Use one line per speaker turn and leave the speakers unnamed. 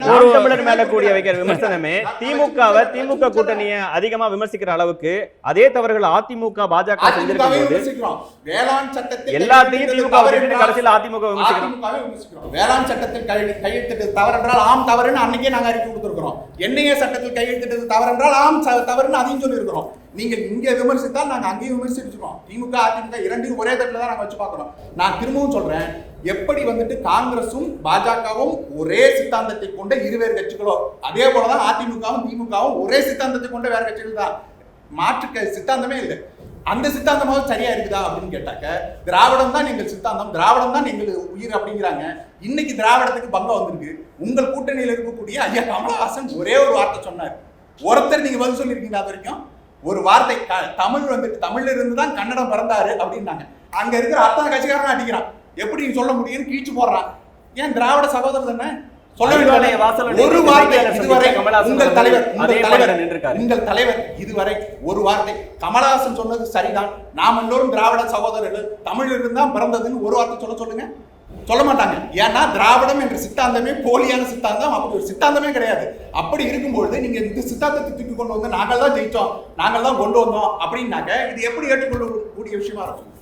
நாம் தமிழர் மேல கூடிய வைக்கிற விமர்சனமே திமுக கூட்டணியை அதிகமா விமர்சிக்கிற அளவுக்கு அதே தவறுகள் அதிமுக பாஜக செஞ்சிருக்கும் போது
வேளாண் சட்டத்தில்
எல்லாத்தையும் திமுக கடைசியில் அதிமுக விமர்சிக்கிறோம்.
வேளாண் சட்டத்தில் கையெழுத்திட்டது தவறென்றால் ஆம் தவறுன்னு அன்னைக்கே நாங்க அறிக்கை கொடுத்திருக்கிறோம். என்ஐஏ சட்டத்தில் கையெழுத்திட்டது தவறென்றால் ஆம் தவறுன்னு அதையும் சொல்லியிருக்கிறோம். நீங்கள் இங்க விமர்சித்தால் நாங்க அங்கேயும் விமர்சிச்சிருக்கோம். திமுக அதிமுக இரண்டையும் ஒரே தட்டில் தான் நாங்க வச்சு பார்க்கிறோம். நான் திரும்பவும் சொல்றேன், எப்படி காங்கிரசும் பாஜகவும் ஒரே சித்தாந்தத்தை கொண்ட இருவேறு கட்சிகளோ அதே போலதான் அதிமுகவும் திமுகவும் ஒரே சித்தாந்தத்தை கொண்ட வேற கட்சிகள் தான். மாற்று சித்தாந்தமே இல்லை. அந்த சித்தாந்தமாவது சரியா இருக்குதா அப்படின்னு கேட்டாக்க திராவிடம் தான் எங்கள் சித்தாந்தம், திராவிடம் தான் எங்கள் உயிர் அப்படிங்கிறாங்க. இன்னைக்கு திராவிடத்துக்கு பங்கம் வந்திருக்கு. உங்கள் கூட்டணியில் இருக்கக்கூடிய ஐயா கமலஹாசன் ஒரே ஒரு வார்த்தை சொன்னார். ஒருத்தர் நீங்க பதில் சொல்லியிருக்கீங்க அது வரைக்கும்? ஒரு வார்த்தை தமிழ்ல இருந்து தான் கன்னடம் பிறந்தாரு அப்படின்னாங்க. அங்க இருக்கிற அத்தனை கட்சிக்காரன் அடிக்கிறான். எப்படி நீங்க சொல்ல முடியும்னு கீழ்ச்சி போடுறான். ஏன் திராவிட சகோதரர் தானே சொல்ல வேண்டிய ஒரு வார்த்தை இதுவரை உங்கள் தலைவர் இதுவரை ஒரு வார்த்தை கமலஹாசன் சொன்னது சரிதான், நாம் எல்லோரும் திராவிட சகோதரர்கள், தமிழ் இருந்தால் பிறந்ததுன்னு ஒரு வார்த்தை சொல்லுங்க. சொல்ல மாட்டாங்க. ஏன்னா திராவிடம் என்ற சித்தாந்தமே போலியான சித்தாந்தம், அப்படி ஒரு சித்தாந்தமே கிடையாது. அப்படி இருக்கும்பொழுது நீங்க இந்த சித்தாந்தத்தை தூக்கி கொண்டு வந்து நாங்கள் தான் ஜெயிச்சோம், நாங்கள் தான் கொண்டு வந்தோம் அப்படின்னாக்க இது எப்படி ஏற்றுக்கொள்ளக்கூடிய விஷயமா இருக்கும்?